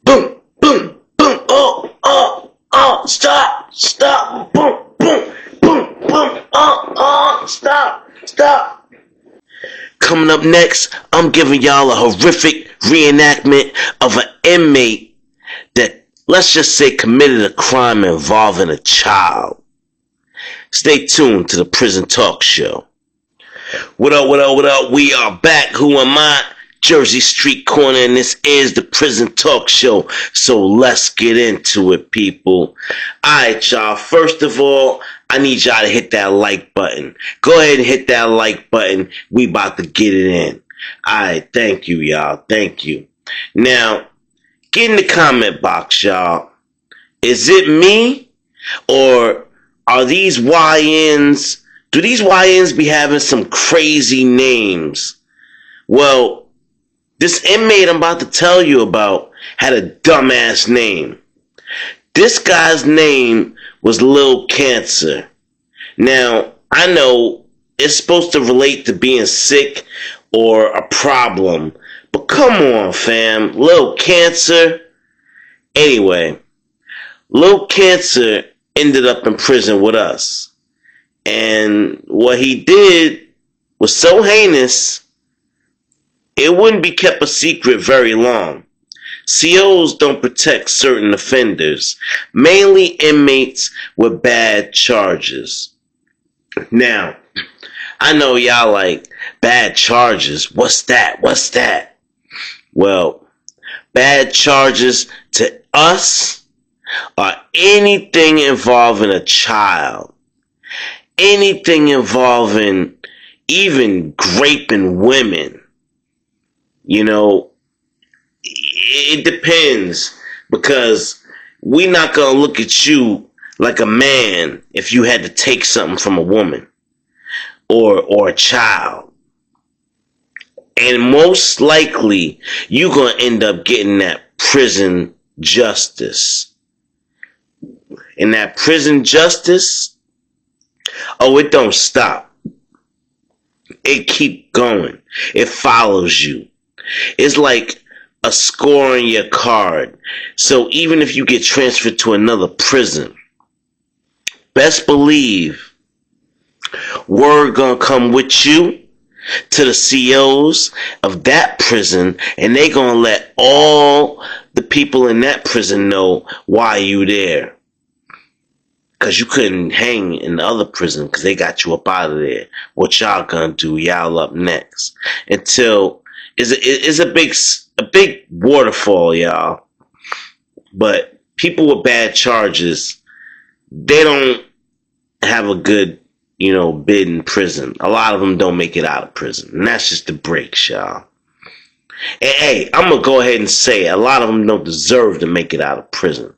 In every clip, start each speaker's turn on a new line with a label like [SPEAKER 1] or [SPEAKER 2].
[SPEAKER 1] boom, boom, boom, stop, boom, boom, boom, boom, stop. Coming up next, I'm giving y'all a horrific reenactment of an inmate that, let's just say, committed a crime involving a child. Stay tuned to the Prison Talk Show. What up? We are back. Who am I? Jersey Street Corner, and this is the Prison Talk Show. So let's get into it, people. Alright, y'all. First of all, I need y'all to hit that like button. Go ahead and hit that like button. We about to get it in. Alright, thank you, y'all. Thank you. Now, get in the comment box, y'all. Is it me? Or are these YNs... Do these YNs be having some crazy names? Well, this inmate I'm about to tell you about had a dumbass name. This guy's name was Lil Cancer. Now, I know it's supposed to relate to being sick or a problem, but come on, fam. Lil Cancer. Anyway, Lil Cancer ended up in prison with us. And what he did was so heinous, it wouldn't be kept a secret very long. COs don't protect certain offenders, mainly inmates with bad charges. Now, I know y'all like, bad charges, what's that? Well, bad charges to us are anything involving a child. Anything involving even raping women. You know, it depends, because we're not going to look at you like a man if you had to take something from a woman or a child. And most likely, you're going to end up getting that prison justice. And that prison justice, oh, it don't stop. It keep going. It follows you. It's like a score on your card. So even if you get transferred to another prison, best believe word gonna come with you to the COs of that prison, and they gonna let all the people in that prison know why you there. Because you couldn't hang in the other prison because they got you up out of there. What y'all gonna do? Y'all up next. Until it's a big waterfall, y'all. But people with bad charges, they don't have a good, bid in prison. A lot of them don't make it out of prison. And that's just the breaks, y'all. And hey, I'm gonna go ahead and say a lot of them don't deserve to make it out of prison.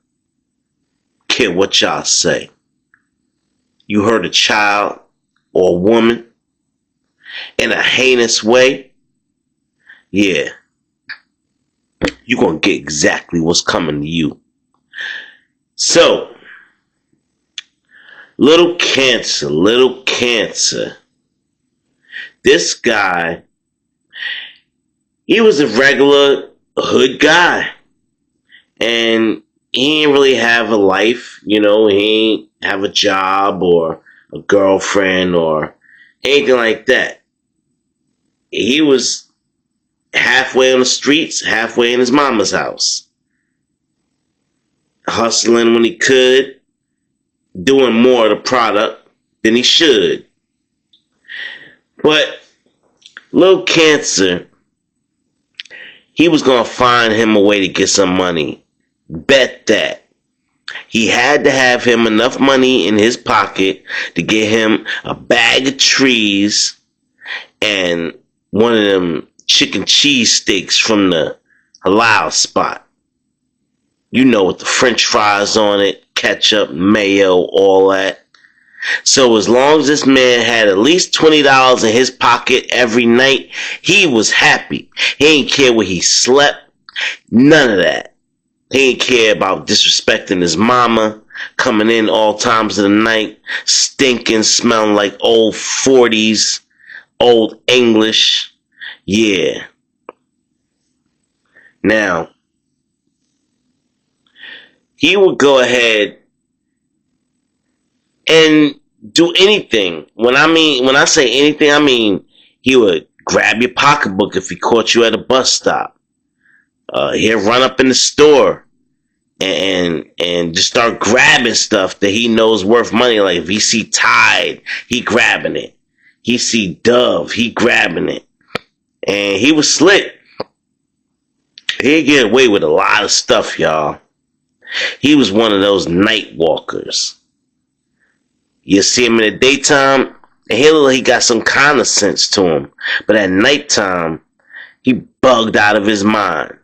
[SPEAKER 1] Care what y'all say. You hurt a child or a woman in a heinous way, yeah, you're going to get exactly what's coming to you. So, Little Cancer. This guy, he was a regular hood guy. And he didn't really have a life, he ain't have a job or a girlfriend or anything like that. He was halfway on the streets, halfway in his mama's house. Hustling when he could, doing more of the product than he should. But Lil Cancer, he was going to find him a way to get some money. Bet that. He had to have him enough money in his pocket to get him a bag of trees and one of them chicken cheese steaks from the halal spot. You know, with the french fries on it, ketchup, mayo, all that. So as long as this man had at least $20 in his pocket every night, he was happy. He ain't care where he slept. None of that. He ain't care about disrespecting his mama, coming in all times of the night, stinking, smelling like old 40s, old English. Yeah. Now, He would go ahead and do anything. When I say anything, I mean he would grab your pocketbook if he caught you at a bus stop. He'll run up in the store and just start grabbing stuff that he knows worth money. Like if he see Tide, he grabbing it. He see Dove, he grabbing it. And he was slick. He'd get away with a lot of stuff, y'all. He was one of those night walkers. You see him in the daytime, and he got some kind of sense to him. But at nighttime, he bugged out of his mind.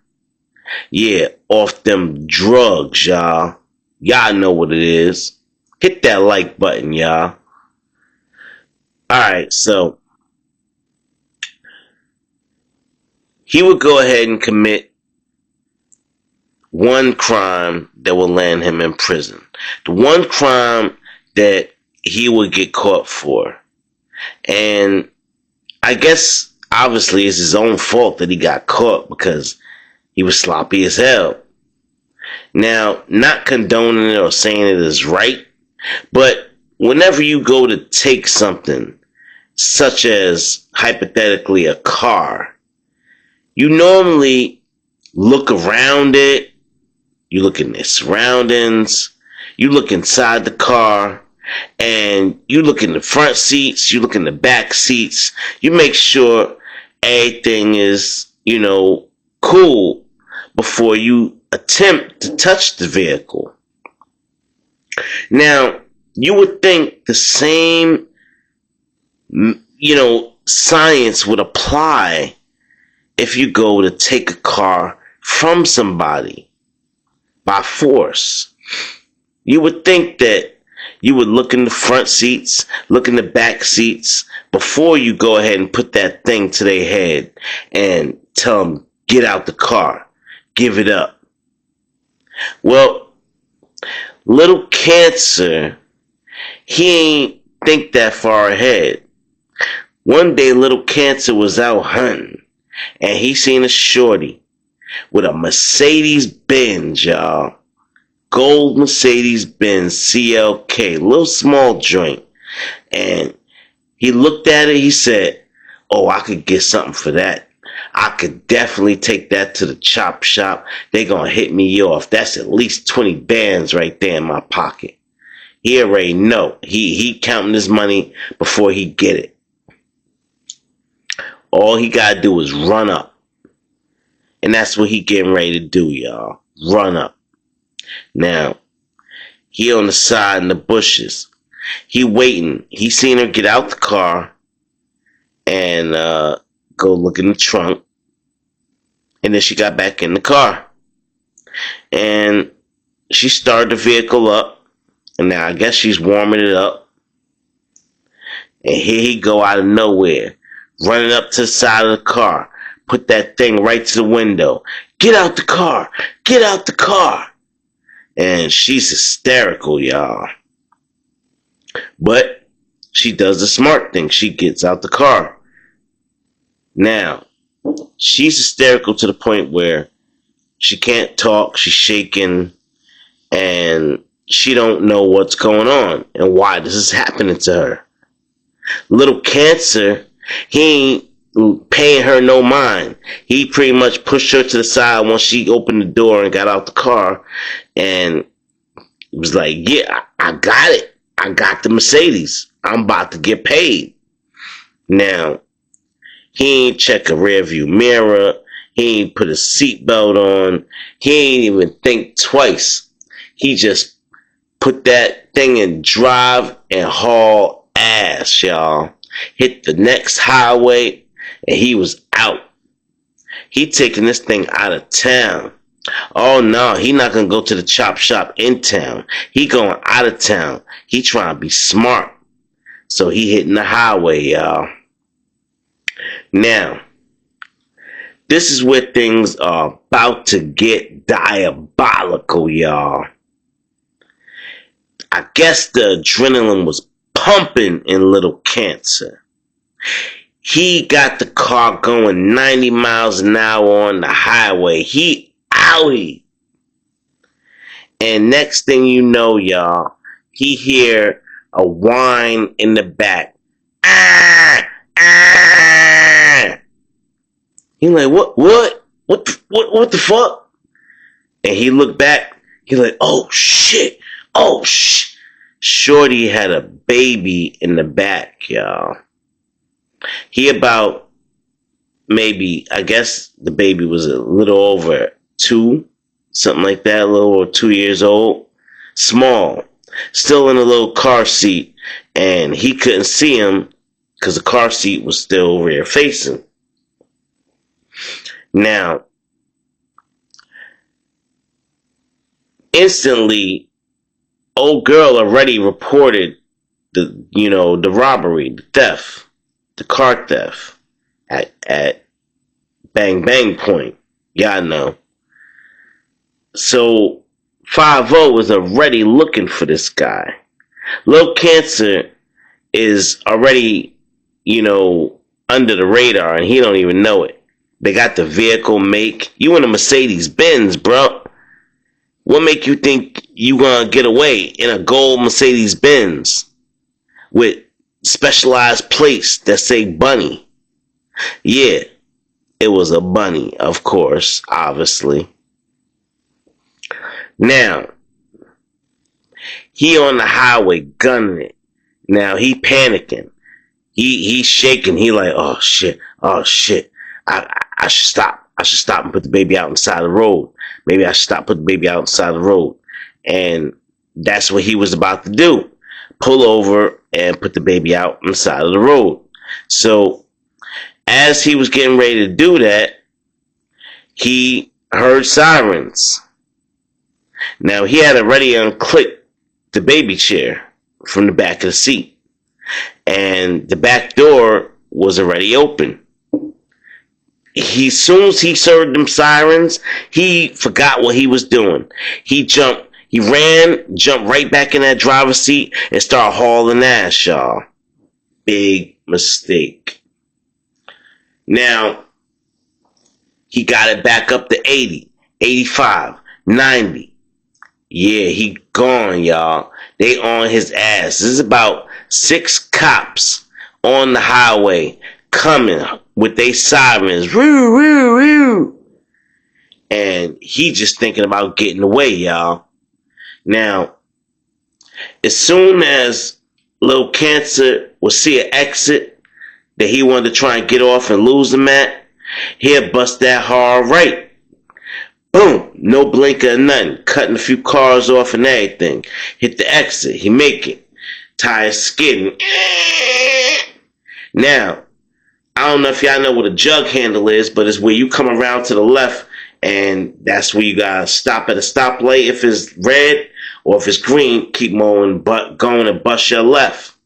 [SPEAKER 1] Yeah, off them drugs, y'all. Y'all know what it is. Hit that like button, y'all. Alright, so he would go ahead and commit one crime that will land him in prison. The one crime that he would get caught for. And I guess obviously it's his own fault that he got caught because he was sloppy as hell. Now, not condoning it or saying it is right, but whenever you go to take something, such as hypothetically a car, you normally look around it, you look in the surroundings, you look inside the car, and you look in the front seats, you look in the back seats, you make sure everything is, cool before you attempt to touch the vehicle. Now, you would think the same, science would apply if you go to take a car from somebody by force. You would think that you would look in the front seats, look in the back seats before you go ahead and put that thing to their head and tell them, get out the car, give it up. Well, little Cancer, he ain't think that far ahead. One day, little Cancer was out hunting, and he seen a shorty with a Mercedes-Benz, y'all. Gold Mercedes-Benz CLK, little small joint. And he looked at it, he said, oh, I could get something for that. I could definitely take that to the chop shop. They gonna hit me off. That's at least 20 bands right there in my pocket. He already know. He counting his money before he get it. All he gotta do is run up. And that's what he getting ready to do, y'all. Run up. Now, he on the side in the bushes. He waiting. He seen her get out the car and go look in the trunk. And then she got back in the car. And she started the vehicle up. And now I guess she's warming it up. And here he go out of nowhere, running up to the side of the car. Put that thing right to the window. Get out the car. Get out the car. And she's hysterical, y'all. But she does the smart thing. She gets out the car. Now, she's hysterical to the point where she can't talk. She's shaking. And she don't know what's going on and why this is happening to her. Little Cancer, he ain't paying her no mind. He pretty much pushed her to the side once she opened the door and got out the car. And was like, yeah, I got it. I got the Mercedes. I'm about to get paid. Now, he ain't check a rear view mirror. He ain't put a seatbelt on. He ain't even think twice. He just put that thing in drive and haul ass, y'all. Hit the next highway and he was out. He taking this thing out of town. Oh no, he not gonna go to the chop shop in town. He going out of town. He trying to be smart. So he hitting the highway, y'all. Now, this is where things are about to get diabolical, y'all. I guess the adrenaline was pumping in little Cancer. He got the car going 90 miles an hour on the highway. He outie. And next thing you know, y'all, he hear a whine in the back. Ah, ah. He like, what the fuck? And he looked back. He like, oh shit, oh shit. Shorty had a baby in the back, y'all. He about maybe, I guess the baby was a little over 2, something like that, a little over 2 years old. Small, still in a little car seat, and he couldn't see him because the car seat was still rear facing. Now, instantly, old girl already reported the robbery, the theft, the car theft at Bang Bang Point. Y'all know. So 5-0 is already looking for this guy. Low Cancer is already, under the radar, and he don't even know it. They got the vehicle make. You in a Mercedes Benz, bro. What make you think you gonna get away in a gold Mercedes Benz with specialized plates that say bunny? Yeah, it was a bunny, of course, obviously. Now, he on the highway gunning it. Now he panicking. He's shaking. He like, oh shit, oh shit. I should stop. I should stop and put the baby out inside the road. Maybe I should stop, put the baby out inside the road. And that's what he was about to do. Pull over and put the baby out inside of the road. So as he was getting ready to do that, he heard sirens. Now he had already unclicked the baby chair from the back of the seat. And the back door was already open. Soon as he heard them sirens, he forgot what he was doing. He ran, jumped right back in that driver's seat, and started hauling ass, y'all. Big mistake. Now, he got it back up to 80, 85, 90. Yeah, he gone, y'all. They on his ass. This is about 6 cops on the highway coming with they sirens. Woo, woo, woo. And he just thinking about getting away, y'all. Now, as soon as Lil Cancer would see an exit that he wanted to try and get off and lose them at, he'd bust that hard right. Boom, no blinker or nothing. Cutting a few cars off and everything. Hit the exit. He make it. Tires skidding. Now, I don't know if y'all know what a jug handle is, but it's where you come around to the left, and that's where you gotta stop at a stoplight if it's red, or if it's green, keep going and bust your left.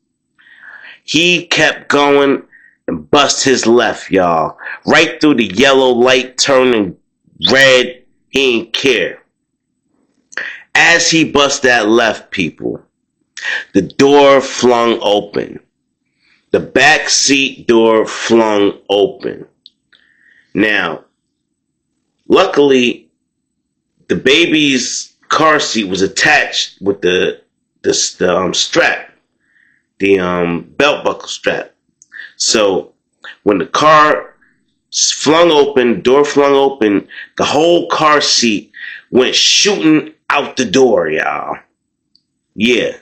[SPEAKER 1] He kept going and bust his left, y'all. Right through the yellow light turning red. He didn't care. As he bust that left, people, the door flung open. The back seat door flung open. Now, luckily, the baby's car seat was attached with the strap, the belt buckle strap. So when the car flung open, door flung open, the whole car seat went shooting out the door, y'all. Yeah.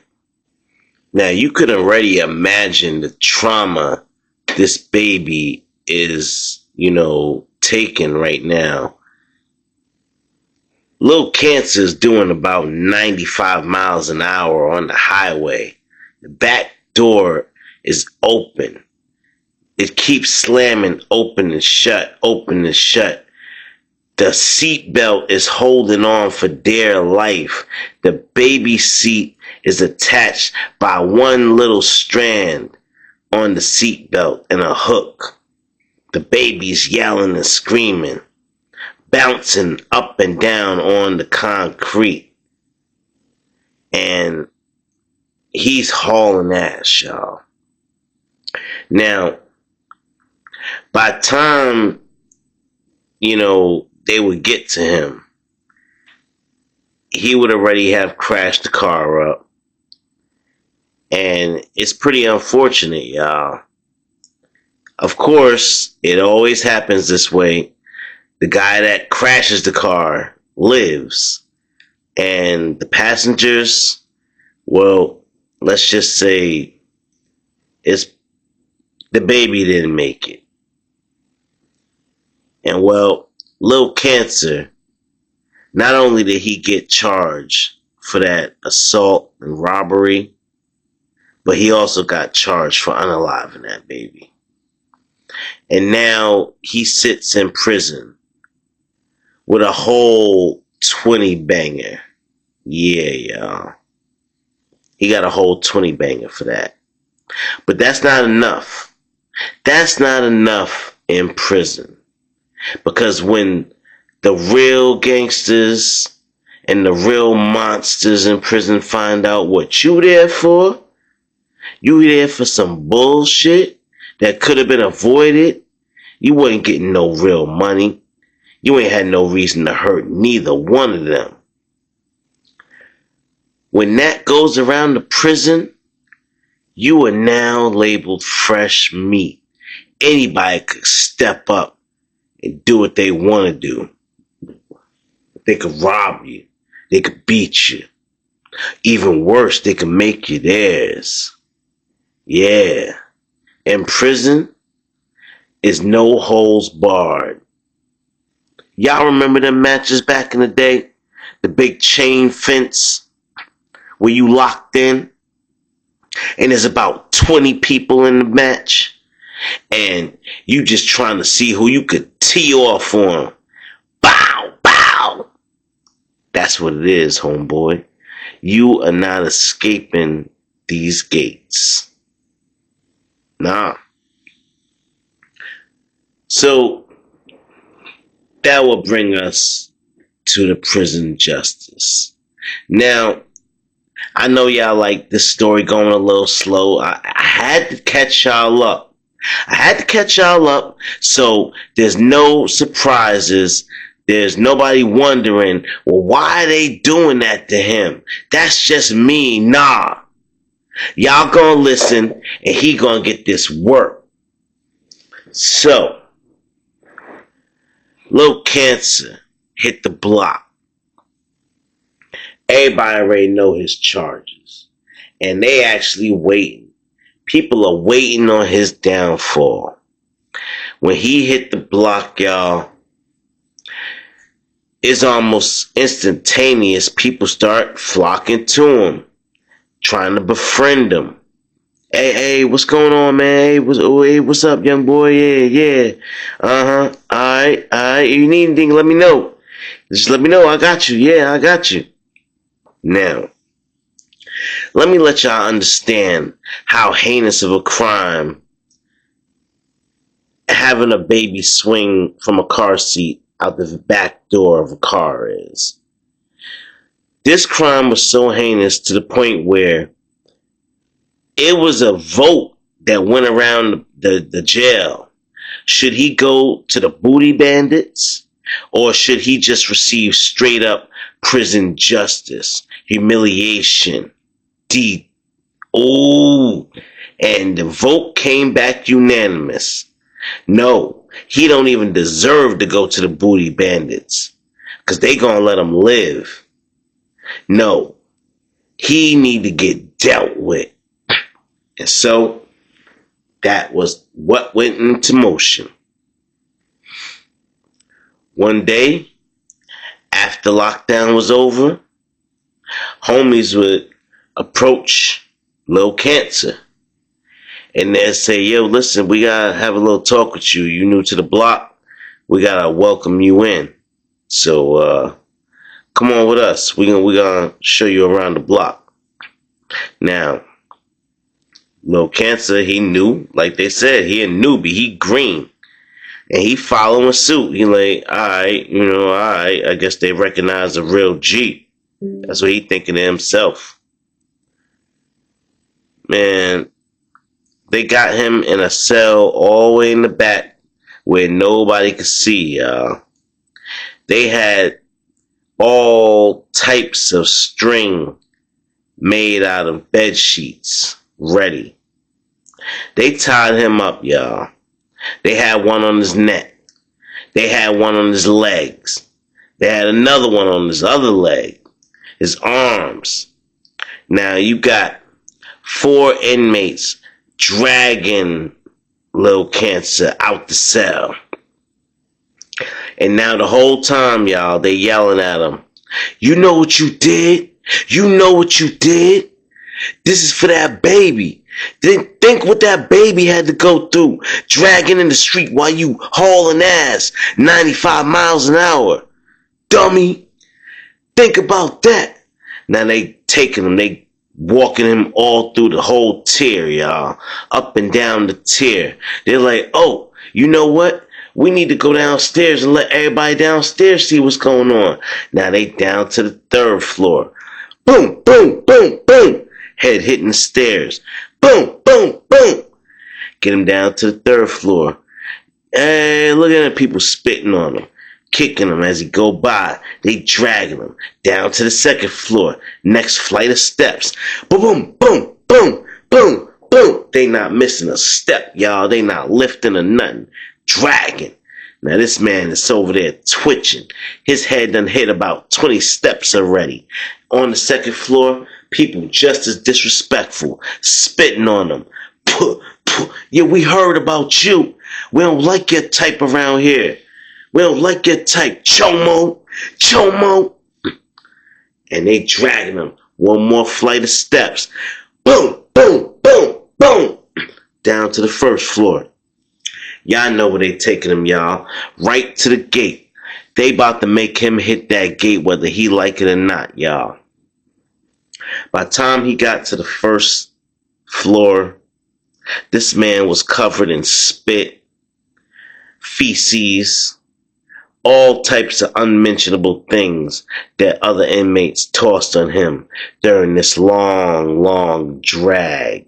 [SPEAKER 1] Now, you could already imagine the trauma this baby is, taking right now. Lil Cancer is doing about 95 miles an hour on the highway. The back door is open. It keeps slamming open and shut, open and shut. The seatbelt is holding on for dear life. The baby seat is attached by one little strand on the seatbelt and a hook. The baby's yelling and screaming, bouncing up and down on the concrete. And he's hauling ass, y'all. Now, by the time, they would get to him, he would already have crashed the car up. And it's pretty unfortunate, y'all. Of course, it always happens this way. The guy that crashes the car lives. And the passengers, well, let's just say it's the baby didn't make it. And well, Lil Cancer, not only did he get charged for that assault and robbery, but he also got charged for unaliving that baby. And now he sits in prison with a whole 20 banger. Yeah, y'all. He got a whole 20 banger for that. But that's not enough. That's not enough in prison. Because when the real gangsters and the real monsters in prison find out what you there for, you there for some bullshit that could have been avoided, you wasn't getting no real money. You ain't had no reason to hurt neither one of them. When that goes around the prison, you are now labeled fresh meat. Anybody could step up and do what they want to do. They could rob you. They could beat you. Even worse, they could make you theirs. Yeah. In prison is no holds barred. Y'all remember them matches back in the day? The big chain fence where you locked in and there's about 20 people in the match and you just trying to see who you could tee off on. Bow, bow. That's what it is, homeboy. You are not escaping these gates. Nah. So that will bring us to the prison justice. Now, I know y'all like this story going a little slow. I had to catch y'all up. So there's no surprises. There's nobody wondering, well, why are they doing that to him? That's just me. Nah. Y'all gonna listen and he gonna get this work. So, Lil Cancer hit the block. Everybody already know his charges. And they actually waiting. People are waiting on his downfall. When he hit the block, y'all, it's almost instantaneous. People start flocking to him, trying to befriend him. Hey, what's going on, man? Hey, what's up, young boy? Yeah. Uh-huh. All right. You need anything, let me know. Just let me know. I got you. Yeah, I got you. Now, let me let y'all understand how heinous of a crime having a baby swing from a car seat out the back door of a car is. This crime was so heinous to the point where it was a vote that went around the jail. Should he go to the booty bandits or should he just receive straight up prison justice, humiliation, and the vote came back unanimous. No, he don't even deserve to go to the booty bandits because they gonna let him live. No, he need to get dealt with. And so that was what went into motion. One day, after lockdown was over, homies would approach Lil Cancer and they'd say, yo, listen, we gotta have a little talk with you. You new to the block, we gotta welcome you in. So come on with us. We're gonna show you around the block. Now, Lil Cancer, he knew, like they said, he a newbie, he green. And he following suit. He like, alright, I guess they recognize a real G. That's what he thinking to himself. Man, they got him in a cell all the way in the back where nobody could see, y'all. They had all all types of string made out of bed sheets ready. They tied him up, y'all. They had one on his neck. They had one on his legs. They had another one on his other leg, his arms. Now you got 4 inmates dragging Lil Cancer out the cell. And now the whole time, y'all, they yelling at him. You know what you did? You know what you did? This is for that baby. Think what that baby had to go through, dragging in the street while you hauling ass 95 miles an hour. Dummy. Think about that. Now they taking him, they walking him all through the whole tier, y'all. Up and down the tier. They're like, oh, you know what? We need to go downstairs and let everybody downstairs see what's going on. Now they down to the 3rd floor. Boom, boom, boom, boom. Head hitting the stairs. Boom, boom, boom. Get him down to the 3rd floor. Hey, look at the people spitting on him, kicking him as he go by. They dragging him down to the 2nd floor. Next flight of steps. Boom, boom, boom, boom, boom. They not missing a step, y'all. They not lifting or nothing. Dragging. Now this man is over there twitching. His head done hit about 20 steps already. On the 2nd floor, people just as disrespectful, spitting on him. Yeah, we heard about you. We don't like your type around here. We don't like your type. Chomo. Chomo. And they dragging him. One more flight of steps. Boom, boom, boom, boom. Down to the 1st floor. Y'all know where they taking him, y'all. Right to the gate. They about to make him hit that gate whether he like it or not, y'all. By the time he got to the 1st floor, this man was covered in spit, feces, all types of unmentionable things that other inmates tossed on him during this long, long drag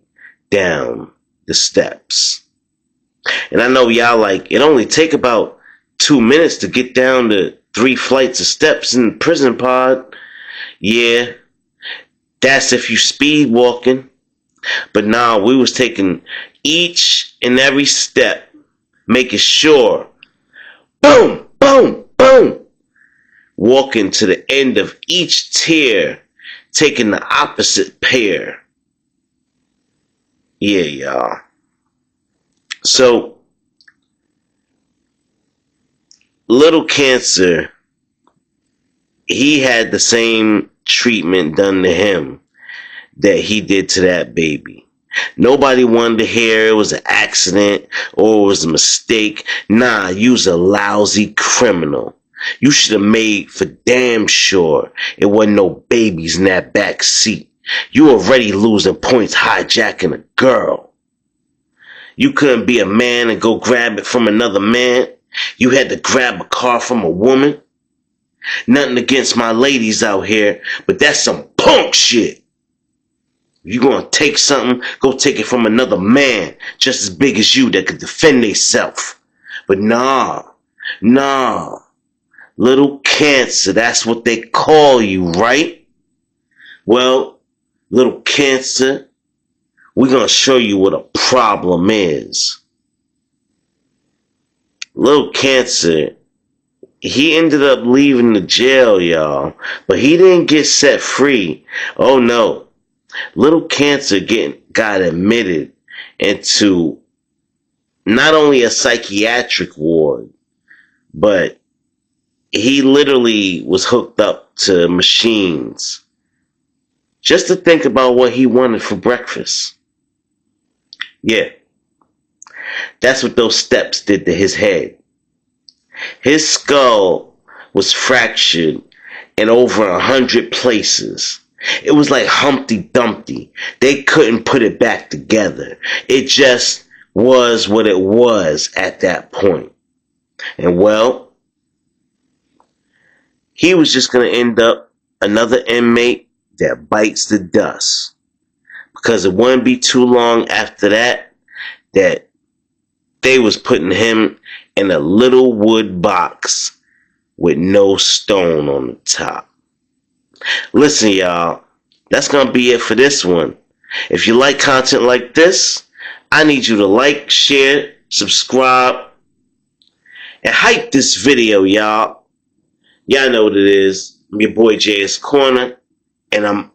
[SPEAKER 1] down the steps. And I know y'all like, it only take about 2 minutes to get down the 3 flights of steps in the prison pod. Yeah, that's if you speed walking. But nah, we was taking each and every step, making sure, boom, boom, boom, walking to the end of each tier, taking the opposite pair. Yeah, y'all. So, Little Cancer, he had the same treatment done to him that he did to that baby. Nobody wanted to hear it was an accident or it was a mistake. Nah, you was a lousy criminal. You should have made for damn sure it wasn't no babies in that back seat. You already losing points hijacking a girl. You couldn't be a man and go grab it from another man. You had to grab a car from a woman. Nothing against my ladies out here, but that's some punk shit. You gonna take something, go take it from another man just as big as you that could defend theyself. But nah. Little Cancer, that's what they call you, right? Well, Little Cancer, we're gonna show you what a problem is. Little Cancer, he ended up leaving the jail, y'all, but he didn't get set free. Oh no. Little Cancer got admitted into not only a psychiatric ward, but he literally was hooked up to machines just to think about what he wanted for breakfast. Yeah, that's what those steps did to his head. His skull was fractured in over 100 places. It was like Humpty Dumpty. They couldn't put it back together. It just was what it was at that point. And well, he was just going to end up another inmate that bites the dust. Because it wouldn't be too long after that they was putting him in a little wood box with no stone on the top. Listen, y'all, that's gonna be it for this one. If you like content like this, I need you to like, share, subscribe, and hype this video, y'all. Y'all know what it is. I'm your boy JS Corner, and I'm